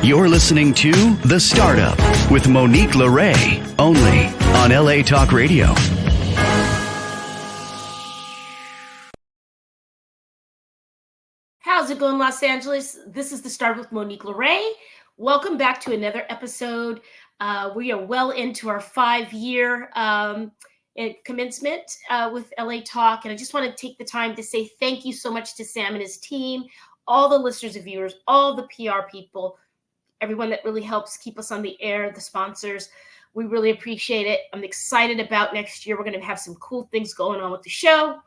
You're listening to The Startup with Monique Lore, only on LA Talk Radio. How's it going, Los Angeles? This is The Startup with Monique Lore. Welcome back to another episode. We are well into our 5-year commencement with LA Talk. And I just want to take the time to say thank you so much to Sam and his team, all the listeners and viewers, all the PR people, everyone that really helps keep us on the air, the sponsors. We really appreciate it. I'm excited about next year. We're going to have some cool things going on with the show.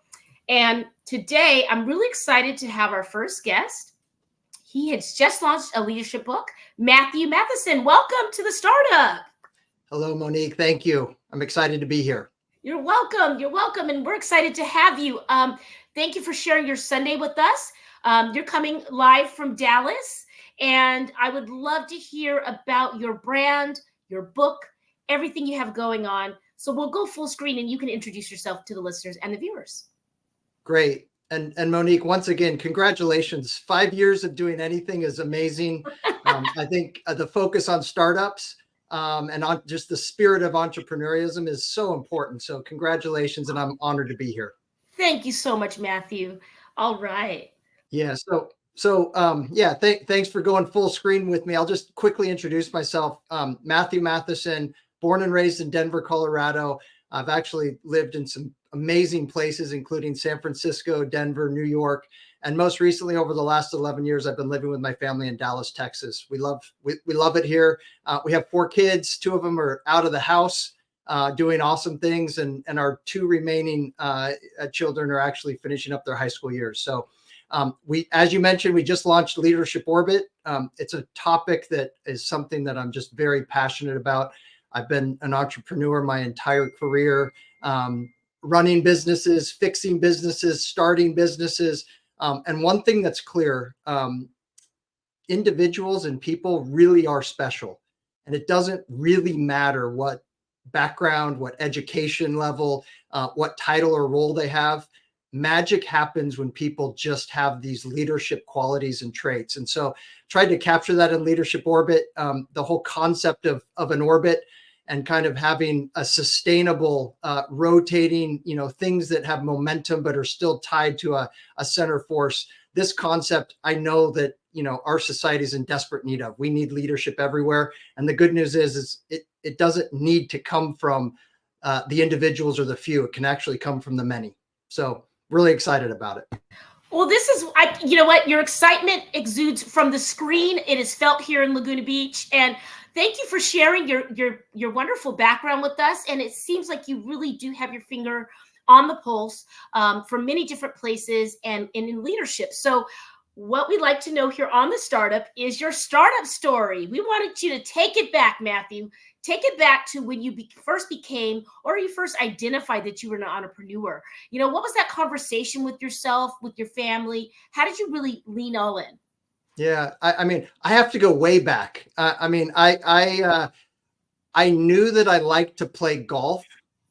And today, I'm really excited to have our first guest. He has just launched a leadership book. Matthew Matheson, welcome to The Startup. Hello, Monique. Thank you. I'm excited to be here. You're welcome. You're welcome. And we're excited to have you. Thank you for sharing your Sunday with us. You're coming live from Dallas. And I would love to hear about your brand, your book, everything you have going on. So we'll go full screen and you can introduce yourself to the listeners and the viewers. Great. And Monique, once again, congratulations. 5 years of doing anything is amazing. I think the focus on startups and on just the spirit of entrepreneurism is so important. So congratulations, and I'm honored to be here. Thank you so much, Matthew. All right. Yeah. Thanks for going full screen with me. I'll just quickly introduce myself. Matthew Matheson, born and raised in Denver, Colorado. I've actually lived in some amazing places, including San Francisco, Denver, New York, and most recently, over the last 11 years, I've been living with my family in Dallas, Texas. We love it here. We have 4 kids. 2 of them are out of the house, doing awesome things, and our 2 remaining children are actually finishing up their high school years. So, as you mentioned, we just launched Leadership Orbit. It's a topic that is something that I'm just very passionate about. I've been an entrepreneur my entire career, running businesses, fixing businesses, starting businesses. And one thing that's clear, individuals and people really are special. And it doesn't really matter what background, what education level, what title or role they have. Magic happens when people just have these leadership qualities and traits. And so tried to capture that in Leadership Orbit, the whole concept of an orbit and kind of having a sustainable, rotating, things that have momentum, but are still tied to a center force. This concept, I know that, our society is in desperate need of. We need leadership everywhere. And the good news is it doesn't need to come from the individuals or the few. It can actually come from the many. So really excited about it. Well, you know what? Your excitement exudes from the screen. It is felt here in Laguna Beach. And thank you for sharing your wonderful background with us. And it seems like you really do have your finger on the pulse from many different places and in leadership. So what we'd like to know here on The Startup is your startup story. We wanted you to take it back, Matthew. Take it back to when you first became, or you first identified that you were an entrepreneur. What was that conversation with yourself, with your family? How did you really lean all in? Yeah, I have to go way back. I knew that I liked to play golf.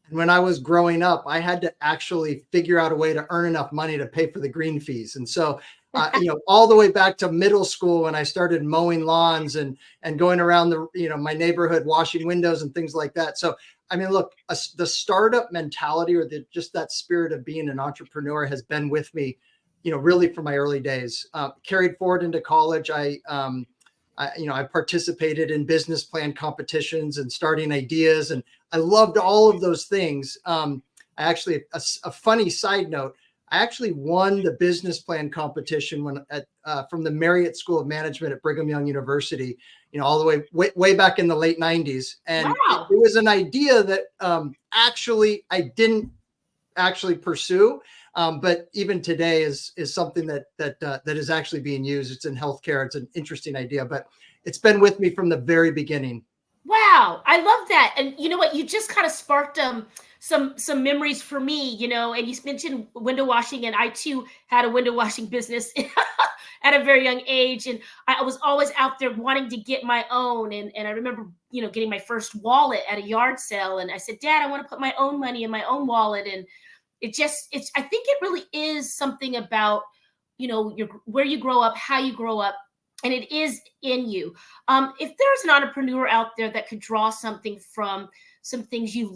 And when I was growing up, I had to actually figure out a way to earn enough money to pay for the green fees. And so, all the way back to middle school when I started mowing lawns and going around my neighborhood, washing windows and things like that. So, the startup mentality or just that spirit of being an entrepreneur has been with me, really from my early days. Carried forward into college. I participated in business plan competitions and starting ideas, and I loved all of those things. I actually, a funny side note, I actually won the business plan competition from the Marriott School of Management at Brigham Young University, all the way back in the late 90s. And wow. It was an idea that I didn't actually pursue. But even today is something that is actually being used. It's in healthcare. It's an interesting idea, but it's been with me from the very beginning. Wow, I love that. And you know what? You just kind of sparked some memories for me. And you mentioned window washing, and I too had a window washing business at a very young age, and I was always out there wanting to get my own. And I remember getting my first wallet at a yard sale, and I said, Dad, I want to put my own money in my own wallet. And I think it really is something about, where you grow up, how you grow up, and it is in you. If there's an entrepreneur out there that could draw something from some things you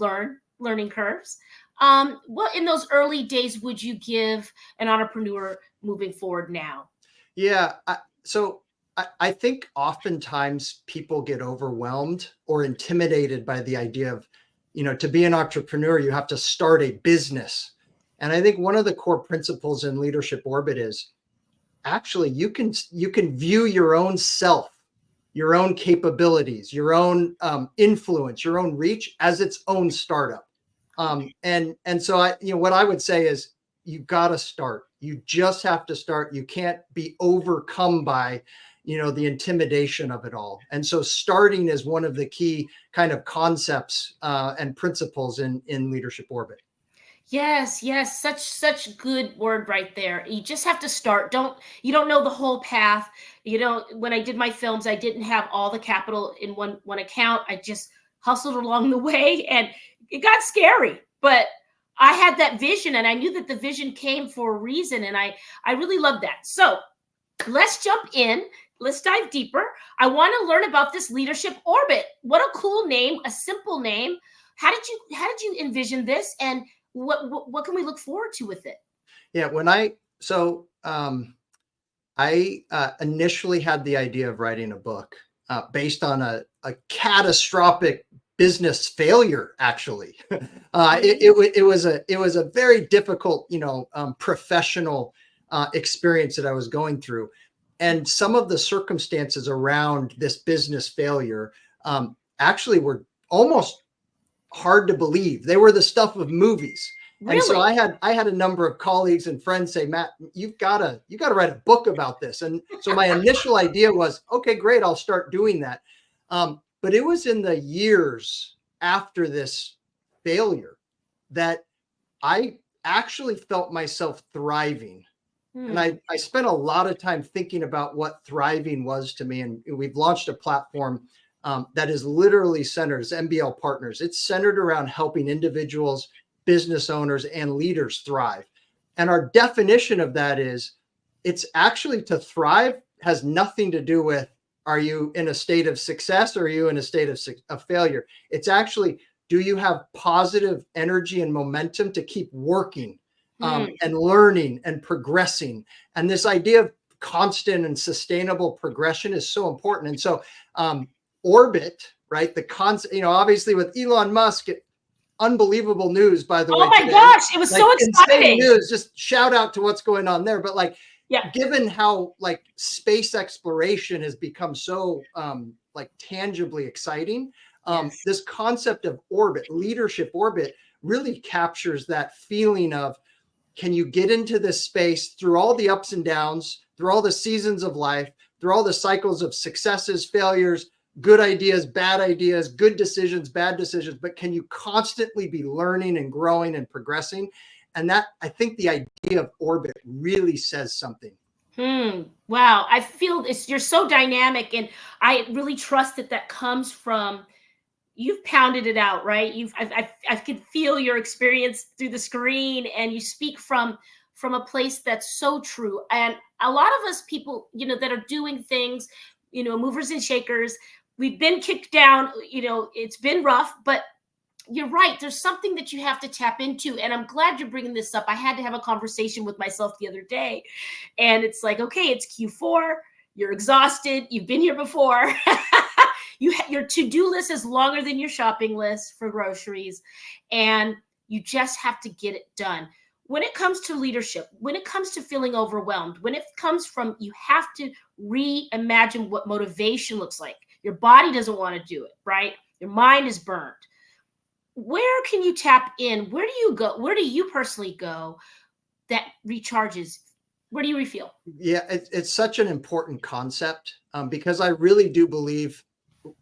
learning curves, what in those early days would you give an entrepreneur moving forward now? Yeah. I think oftentimes people get overwhelmed or intimidated by the idea of, to be an entrepreneur, you have to start a business. And I think one of the core principles in Leadership Orbit is actually you can view your own self, your own capabilities, your own influence, your own reach as its own startup. And so what I would say is you got to start. You just have to start. You can't be overcome by, the intimidation of it all. And so starting is one of the key kind of concepts and principles in Leadership Orbit. Yes, yes, such good word right there. You just have to start. You don't know the whole path. When I did my films, I didn't have all the capital in one account. I just hustled along the way, and it got scary. But I had that vision, and I knew that the vision came for a reason, and I really love that. So let's jump in. Let's dive deeper. I want to learn about this Leadership Orbit. What a cool name, a simple name. How did you envision this, and what can we look forward to with it? Yeah, I initially had the idea of writing a book based on a catastrophic business failure. Actually, it was a very difficult, professional experience that I was going through, and some of the circumstances around this business failure actually were almost hard to believe. They were the stuff of movies. Really? And so I had a number of colleagues and friends say, Matt, you gotta write a book about this. And so my initial idea was, okay, great, I'll start doing that. But it was in the years after this failure that I actually felt myself thriving. And I spent a lot of time thinking about what thriving was to me. And we've launched a platform that is literally centered as MBL Partners. It's centered around helping individuals, business owners, and leaders thrive. And our definition of that is it's actually to thrive has nothing to do with, are you in a state of success or are you in a state of failure? It's actually, do you have positive energy and momentum to keep working and learning and progressing? And this idea of constant and sustainable progression is so important. And so Orbit, right? The concept, obviously with Elon Musk, unbelievable news, by the way. Oh my today. gosh, it was so exciting. News. Just shout out to what's going on there. But yeah, given how space exploration has become so tangibly exciting, yes. this concept of orbit, Leadership Orbit, really captures that feeling of, can you get into this space through all the ups and downs, through all the seasons of life, through all the cycles of successes, failures, good ideas, good decisions, bad decisions, but can you constantly be learning and growing and progressing? And that, I think the idea of orbit really says something. Wow. I feel you're so dynamic, and I really trust that comes from, you've pounded it out, right? I could feel your experience through the screen, and you speak from a place that's so true. And a lot of us people, that are doing things, movers and shakers, we've been kicked down, it's been rough, but you're right. There's something that you have to tap into. And I'm glad you're bringing this up. I had to have a conversation with myself the other day, and it's like, okay, it's Q4. You're exhausted. You've been here before. Your to-do list is longer than your shopping list for groceries, and you just have to get it done. When it comes to leadership, when it comes to feeling overwhelmed, when it comes from, you have to reimagine what motivation looks like. Your body doesn't want to do it, right? Your mind is burned. Where can you tap in? Where do you go? Where do you personally go that recharges? Where do you refuel? Yeah, it's such an important concept because I really do believe,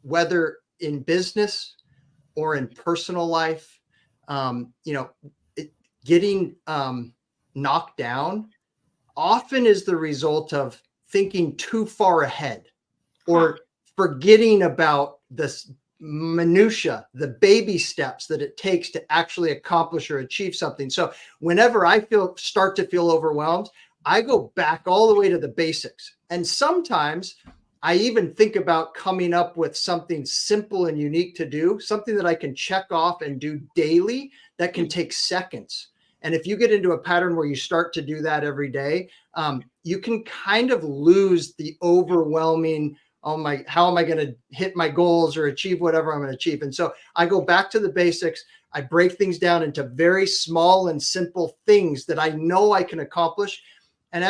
whether in business or in personal life, getting knocked down often is the result of thinking too far ahead or forgetting about this minutia, the baby steps that it takes to actually accomplish or achieve something. So whenever I start to feel overwhelmed, I go back all the way to the basics. And sometimes I even think about coming up with something simple and unique to do, something that I can check off and do daily that can take seconds. And if you get into a pattern where you start to do that every day, you can kind of lose the overwhelming, oh my, how am I going to hit my goals or achieve whatever I'm going to achieve? And so I go back to the basics. I break things down into very small and simple things that I know I can accomplish. And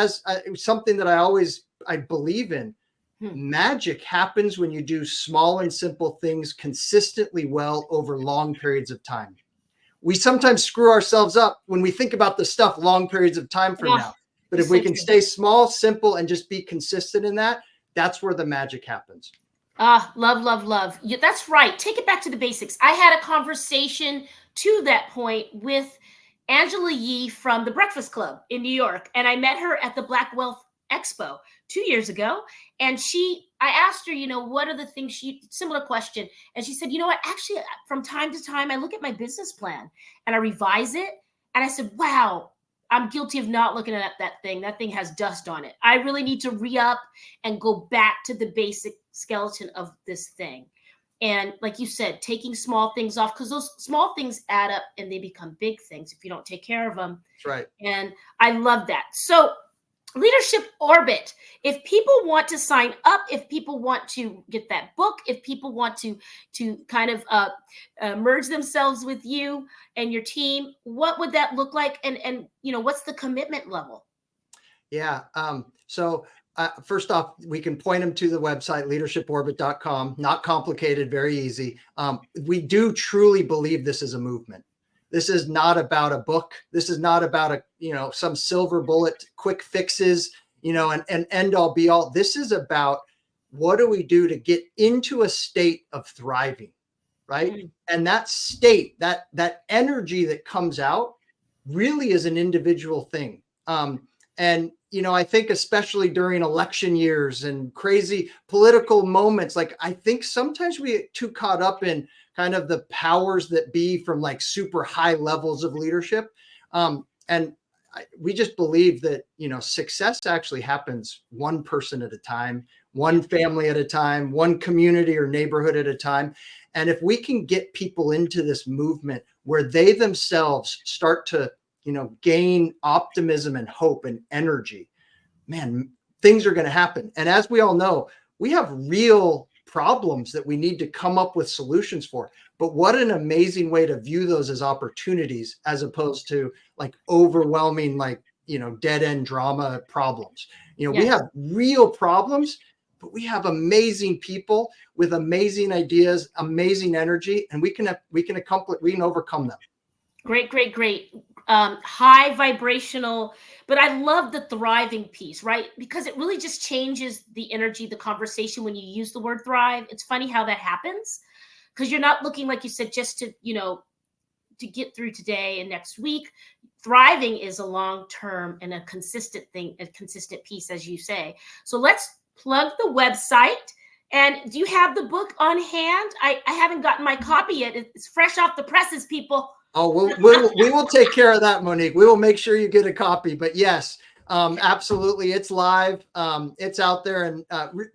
something that I believe in, magic happens when you do small and simple things consistently well over long periods of time. We sometimes screw ourselves up when we think about the stuff long periods of time from now. But if we can stay small, simple, and just be consistent in that, that's where the magic happens. Love, love, love. Yeah, that's right. Take it back to the basics. I had a conversation to that point with Angela Yee from the Breakfast Club in New York. And I met her at the Black Wealth Expo 2 years ago. And I asked her, what are the things similar question. And she said, you know what, actually, from time to time, I look at my business plan and I revise it. And I said, wow, I'm guilty of not looking at that thing. That thing has dust on it. I really need to re-up and go back to the basic skeleton of this thing. And like you said, taking small things off, because those small things add up and they become big things if you don't take care of them. That's right. And I love that. So Leadership Orbit, if people want to sign up, if people want to get that book, if people want to kind of merge themselves with you and your team, what would that look like? And what's the commitment level? Yeah. So first off, we can point them to the website, leadershiporbit.com. Not complicated, very easy. We do truly believe this is a movement. This is not about a book. This is not about some silver bullet, quick fixes, and end all be all. This is about what do we do to get into a state of thriving, right? Mm-hmm. And that state, that energy that comes out really is an individual thing. And I think especially during election years and crazy political moments, like I think sometimes we get too caught up in kind of the powers that be from like super high levels of leadership. We just believe that, success actually happens one person at a time, one family at a time, one community or neighborhood at a time. And if we can get people into this movement where they themselves start to, gain optimism and hope and energy, man, things are going to happen. And as we all know, we have real problems that we need to come up with solutions for. But what an amazing way to view those as opportunities, as opposed to like overwhelming, dead end drama problems. We have real problems, but we have amazing people with amazing ideas, amazing energy, and we can overcome them. Great. High vibrational, but I love the thriving piece, right? Because it really just changes the energy, the conversation when you use the word thrive. It's funny how that happens, because you're not looking, like you said, just to get through today and next week. Thriving is a long-term and a consistent thing, a consistent piece, as you say. So let's plug the website. And do you have the book on hand? I haven't gotten my copy yet. It's fresh off the presses, people. Oh, we will take care of that, Monique. We will make sure you get a copy. But yes, absolutely, it's live. It's out there, and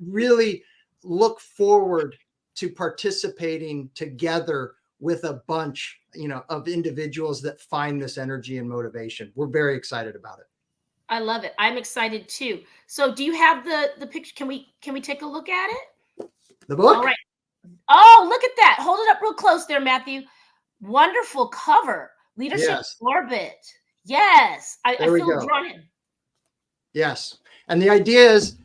really look forward to participating together with a bunch, of individuals that find this energy and motivation. We're very excited about it. I love it. I'm excited too. So, do you have the picture? Can we take a look at it? The book? All right. Oh, look at that! Hold it up real close there, Matthew. Wonderful cover. Leadership Orbit. Yes. I feel drawn in. Yes. And the idea is,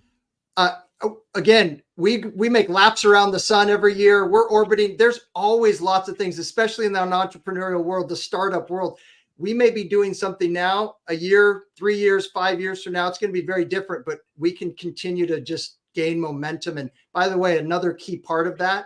again, we make laps around the sun every year. We're orbiting. There's always lots of things, especially in the entrepreneurial world, the startup world. We may be doing something now, a year, 3 years, 5 years from now. It's going to be very different, but we can continue to just gain momentum. And by the way, another key part of that,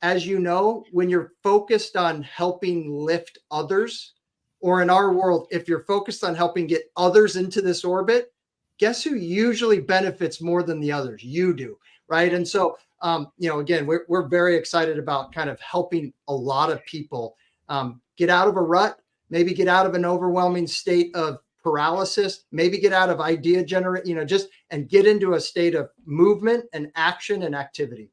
as you know, when you're focused on helping lift others, or in our world, if you're focused on helping get others into this orbit, guess who usually benefits more than the others? You do, right? And so, again, we're very excited about kind of helping a lot of people get out of a rut, maybe get out of an overwhelming state of paralysis, maybe get out of idea generate, and get into a state of movement and action and activity.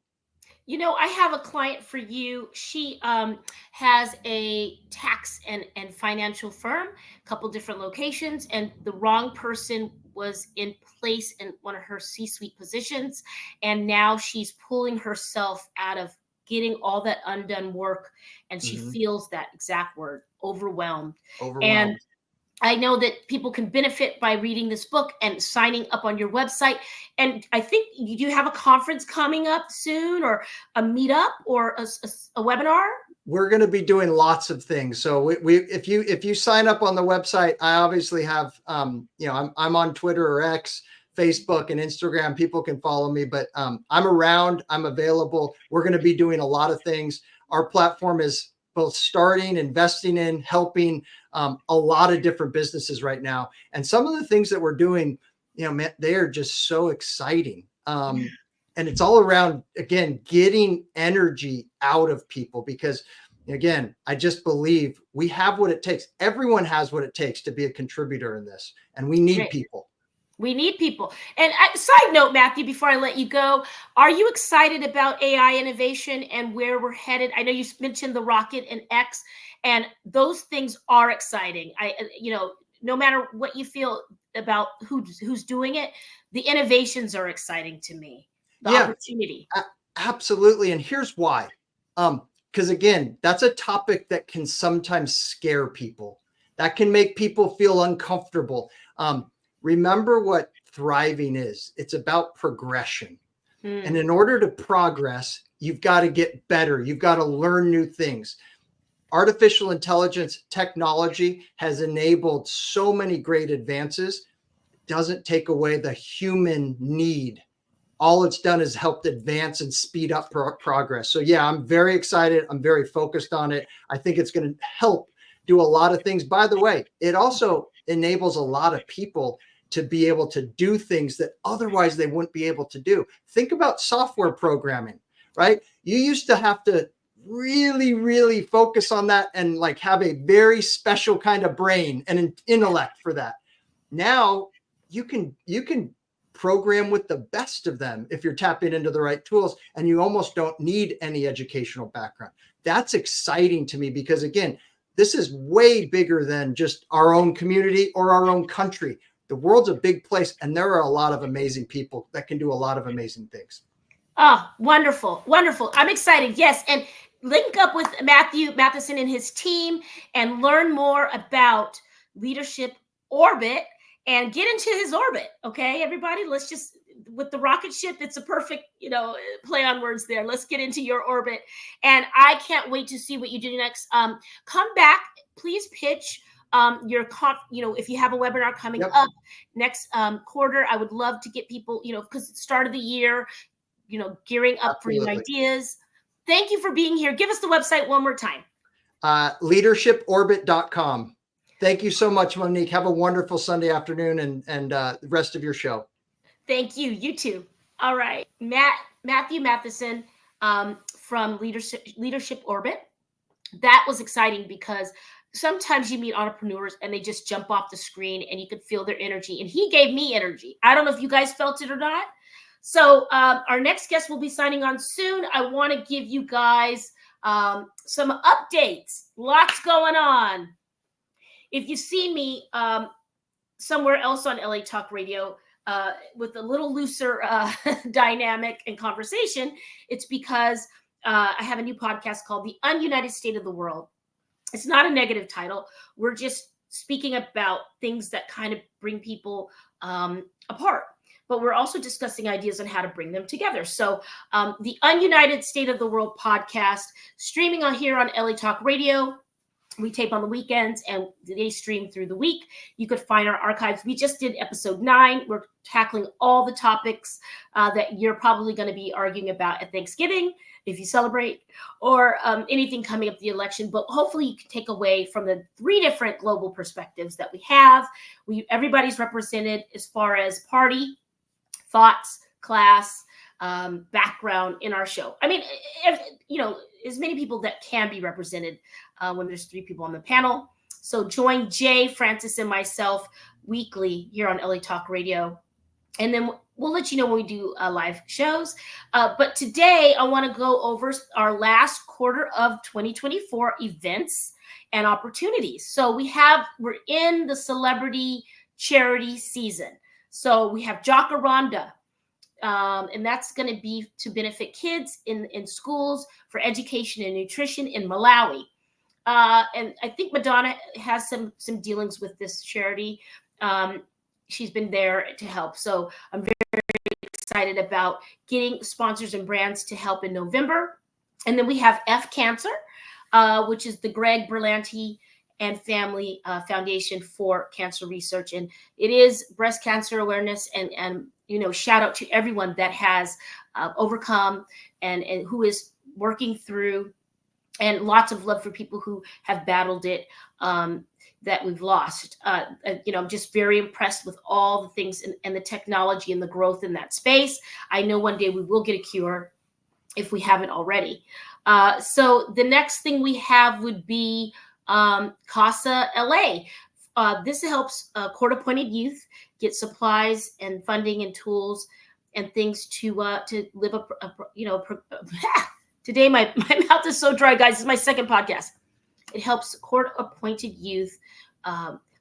I have a client for you. She has a tax and financial firm, a couple different locations, and the wrong person was in place in one of her C-suite positions. And now she's pulling herself out of getting all that undone work. And she feels that exact word, overwhelmed. And I know that people can benefit by reading this book and signing up on your website. And I think you have a conference coming up soon, or a meetup, or a webinar. We're going to be doing lots of things. So if you sign up on the website, I obviously have, I'm on Twitter or X, Facebook, and Instagram. People can follow me, but I'm around. I'm available. We're going to be doing a lot of things. Our platform is both starting, investing in, helping a lot of different businesses right now. And some of the things that we're doing, man, they are just so exciting. And it's all around, again, getting energy out of people, because again, I just believe we have what it takes. Everyone has what it takes to be a contributor in this, and we need people. We need people. And side note, Matthew, before I let you go, are you excited about AI innovation and where we're headed? I know you mentioned the rocket and X, and those things are exciting. No matter what you feel about who's doing it, the innovations are exciting to me. The opportunity. Absolutely. And here's why. Because again, that's a topic that can sometimes scare people. That can make people feel uncomfortable. Remember what thriving is. It's about progression. And in order to progress, you've got to get better. You've got to learn new things. Artificial intelligence technology has enabled so many great advances. It doesn't take away the human need. All it's done is helped advance and speed up progress. So yeah, I'm very excited. I'm very focused on it. I think it's going to help do a lot of things. By the way, it also enables a lot of people to be able to do things that otherwise they wouldn't be able to do. Think about software programming, right? You used to have to really, really focus on that and like have a very special kind of brain and an intellect for that. Now you can program with the best of them if you're tapping into the right tools, and you almost don't need any educational background. That's exciting to me, because again, this is way bigger than just our own community or our own country. The world's a big place, and there are a lot of amazing people that can do a lot of amazing things. Oh, wonderful. Wonderful. I'm excited. Yes. And link up with Matthew Matheson and his team and learn more about Leadership Orbit and get into his orbit. Okay, everybody, let's just, with the rocket ship, it's a perfect, play on words there. Let's get into your orbit. And I can't wait to see what you do next. Come back, please pitch your if you have a webinar coming up next quarter. I would love to get people, because it's start of the year, gearing up for new ideas. Thank you for being here. Give us the website one more time. Leadershiporbit.com. Thank you so much, Monique. Have a wonderful Sunday afternoon and the rest of your show. Thank you. You too. All right. Matthew Matheson from Leadership Orbit. That was exciting, because sometimes you meet entrepreneurs and they just jump off the screen and you could feel their energy. And he gave me energy. I don't know if you guys felt it or not. So our next guest will be signing on soon. I want to give you guys some updates. Lots going on. If you see me somewhere else on LA Talk Radio with a little looser dynamic and conversation, it's because I have a new podcast called The Ununited State of the World. It's not a negative title. We're just speaking about things that kind of bring people apart. But we're also discussing ideas on how to bring them together. So the Ununited State of the World podcast, streaming on here on LA Talk Radio. We tape on the weekends and they stream through the week. You could find our archives. We just did episode 9. We're tackling all the topics that you're probably going to be arguing about at Thanksgiving, if you celebrate, or anything coming up the election. But hopefully you can take away from the 3 different global perspectives that we have. Everybody's represented as far as party, thoughts, class, background in our show. I mean, as many people that can be represented when there's 3 people on the panel. So join Jay, Francis, and myself weekly here on LA Talk Radio. And then we'll let you know when we do live shows. But today I want to go over our last quarter of 2024 events and opportunities. So we're in the celebrity charity season. So we have Jacaranda, and that's going to be to benefit kids in schools for education and nutrition in Malawi. And I think Madonna has some dealings with this charity. She's been there to help. So I'm very excited about getting sponsors and brands to help in November. And then we have F Cancer, which is the Greg Berlanti and Family Foundation for Cancer Research. And it is breast cancer awareness. And shout out to everyone that has overcome and who is working through, and lots of love for people who have battled it that we've lost. I'm just very impressed with all the things and the technology and the growth in that space. I know one day we will get a cure if we haven't already. So the next thing we have would be CASA LA. This helps court-appointed youth get supplies and funding and tools and things to live Today my mouth is so dry, guys. This is my second podcast. It helps court-appointed youth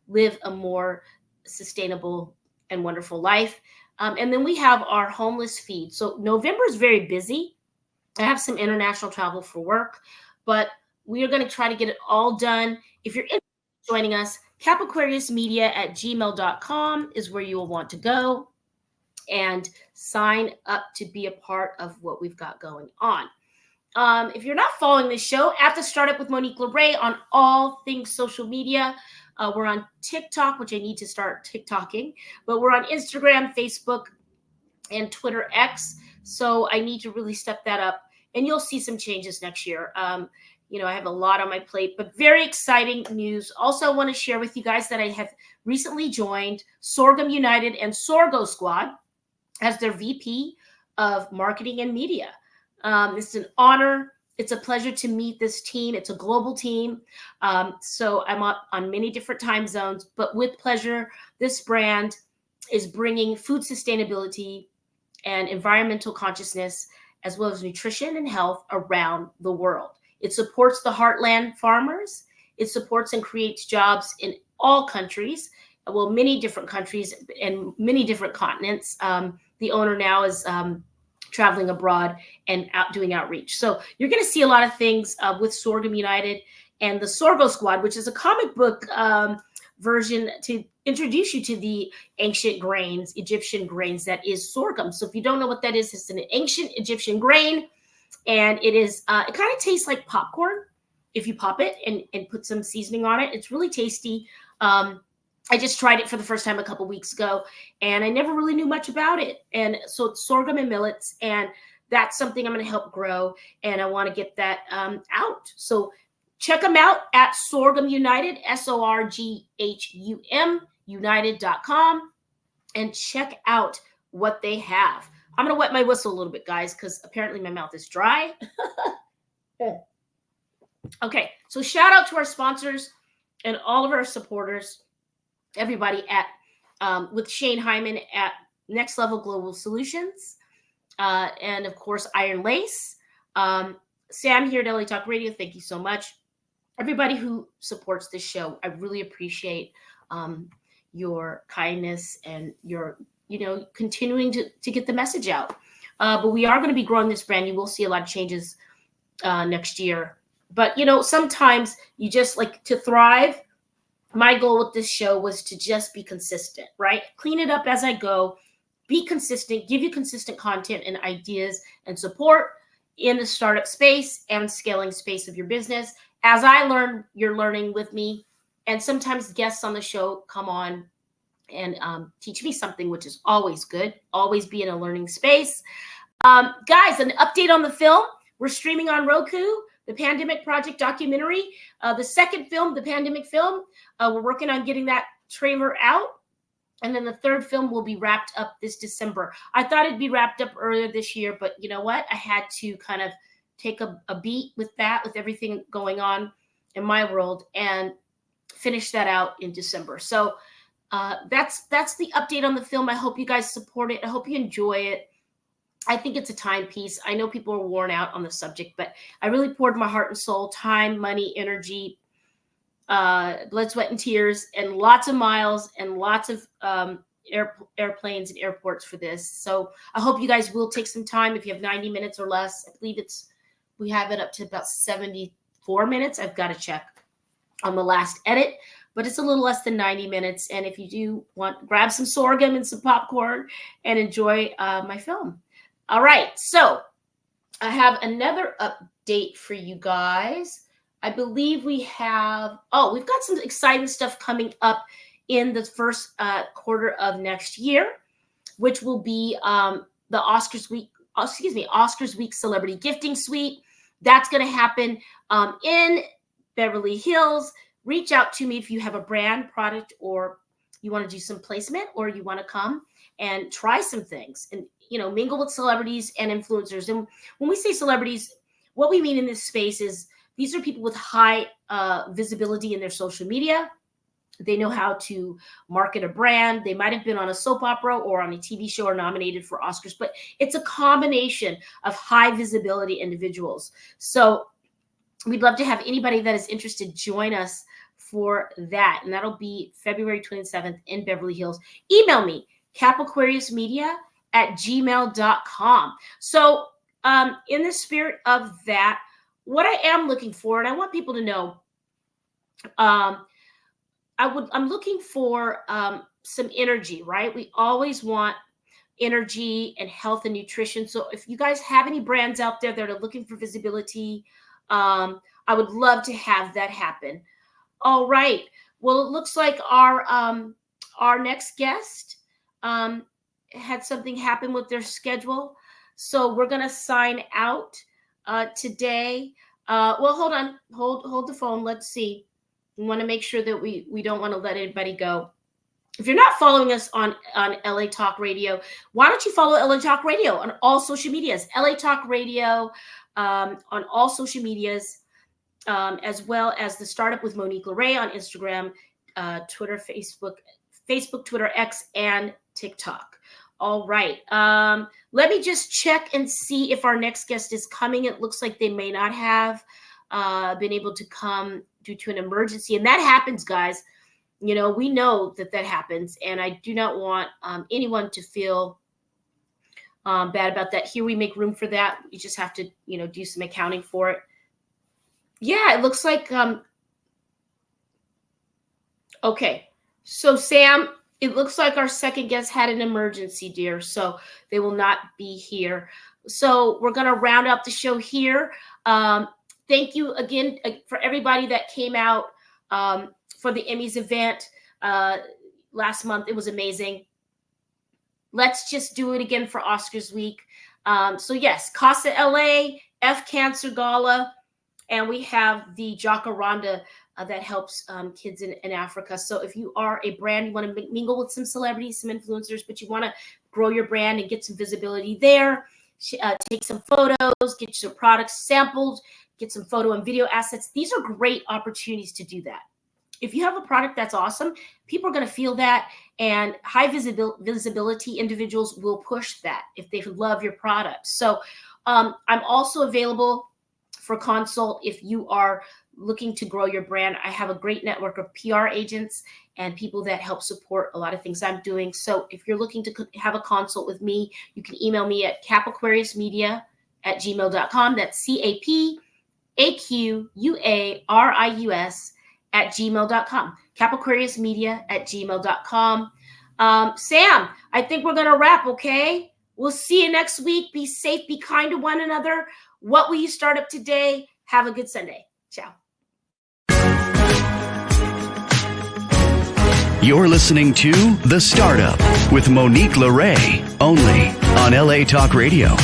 live a more sustainable and wonderful life. And then we have our homeless feed. So November is very busy. I have some international travel for work, but we are going to try to get it all done. If you're interested in joining us, capaquariusmedia@gmail.com is where you will want to go and sign up to be a part of what we've got going on. If you're not following this show, at the Startup with Monique Lore on all things social media. We're on TikTok, which I need to start TikToking, but we're on Instagram, Facebook, and Twitter X. So I need to really step that up, and you'll see some changes next year. I have a lot on my plate, but very exciting news. Also, I want to share with you guys that I have recently joined Sorghum United and Sorgo Squad as their VP of Marketing and Media. It's an honor. It's a pleasure to meet this team. It's a global team. So I'm on many different time zones, but with pleasure, this brand is bringing food sustainability and environmental consciousness, as well as nutrition and health around the world. It supports the heartland farmers. It supports and creates jobs in all countries, many different countries and many different continents. The owner now is traveling abroad and doing outreach. So you're going to see a lot of things with Sorghum United and the Sorgo Squad, which is a comic book version to introduce you to the ancient grains, Egyptian grains, that is sorghum. So if you don't know what that is, it's an ancient Egyptian grain, and it is it kind of tastes like popcorn if you pop it and put some seasoning on it. It's really tasty. I just tried it for the first time a couple weeks ago, and I never really knew much about it. And so it's sorghum and millets, and that's something I'm going to help grow, and I want to get that out. So check them out at Sorghum United, SORGHUM, United.com, and check out what they have. I'm going to wet my whistle a little bit, guys, because apparently my mouth is dry. Okay, so shout out to our sponsors and all of our supporters. Everybody with Shane Hyman at Next Level Global Solutions, and of course Iron Lace, Sam here at LA Talk Radio. Thank you so much, everybody who supports this show. I really appreciate your kindness and your continuing to get the message out. But we are going to be growing this brand. You will see a lot of changes next year. But sometimes you just like to thrive. My goal with this show was to just be consistent, right? Clean it up as I go, be consistent, give you consistent content and ideas and support in the startup space and scaling space of your business. As I learn, you're learning with me. And sometimes guests on the show come on and teach me something, which is always good. Always be in a learning space. Guys, an update on the film. We're streaming on Roku. The Pandemic Project documentary, the second film, the Pandemic film. We're working on getting that trailer out. And then the third film will be wrapped up this December. I thought it'd be wrapped up earlier this year, but you know what? I had to kind of take a beat with that, with everything going on in my world, and finish that out in December. So That's the update on the film. I hope you guys support it. I hope you enjoy it. I think it's a timepiece. I know people are worn out on the subject, but I really poured my heart and soul, time, money, energy, blood, sweat, and tears, and lots of miles and lots of airplanes and airports for this. So I hope you guys will take some time. If you have 90 minutes or less, I believe we have it up to about 74 minutes. I've got to check on the last edit, but it's a little less than 90 minutes. And if you do grab some sorghum and some popcorn and enjoy my film. All right, so I have another update for you guys. I believe we've got some exciting stuff coming up in the first quarter of next year, which will be the Oscars Week Celebrity Gifting Suite. That's going to happen in Beverly Hills. Reach out to me if you have a brand, product, or you want to do some placement, or you want to come and try some things and mingle with celebrities and influencers. And when we say celebrities, what we mean in this space is these are people with high visibility in their social media. They know how to market a brand. They might have been on a soap opera or on a TV show or nominated for Oscars, but it's a combination of high visibility individuals. So we'd love to have anybody that is interested join us for that. And that'll be February 27th in Beverly Hills. Email me, capaquariusmedia@gmail.com. So in the spirit of that, what I am looking for, and I want people to know, I'm looking for some energy, right? We always want energy and health and nutrition. So if you guys have any brands out there that are looking for visibility, I would love to have that happen. All right. Well, it looks like our next guest had something happen with their schedule. So we're going to sign out today. Well, hold on. Hold the phone. Let's see. We want to make sure that we don't want to let anybody go. If you're not following us on LA Talk Radio, why don't you follow LA Talk Radio on all social medias? LA Talk Radio on all social medias, as well as the Startup with Monique Lore on Instagram, Twitter, Facebook, Twitter, X, and TikTok. All right. Let me just check and see if our next guest is coming. It looks like they may not have been able to come due to an emergency. And that happens, guys. We know that happens. And I do not want anyone to feel bad about that. Here we make room for that. You just have to, do some accounting for it. Yeah, it looks like, okay. So Sam, it looks like our second guest had an emergency, dear. So they will not be here. So we're going to round up the show here. Thank you again for everybody that came out for the Emmys event last month. It was amazing. Let's just do it again for Oscars week. So yes, Casa LA, F Cancer Gala, and we have the Jacaranda that helps kids in Africa. So if you are a brand, you want to mingle with some celebrities, some influencers, but you want to grow your brand and get some visibility there, take some photos, get some products sampled, get some photo and video assets. These are great opportunities to do that. If you have a product that's awesome, people are going to feel that, and high visibility individuals will push that if they love your product. So I'm also available for consult if you are looking to grow your brand. I have a great network of PR agents and people that help support a lot of things I'm doing. So if you're looking to have a consult with me, you can email me at capaquariusmedia@gmail.com. That's CAPAQUARIUS@gmail.com. capaquariusmedia@gmail.com. Sam, I think we're going to wrap, okay? We'll see you next week. Be safe, be kind to one another. What will you start up today? Have a good Sunday. Ciao. You're listening to The Startup with Monique Lore, only on LA Talk Radio.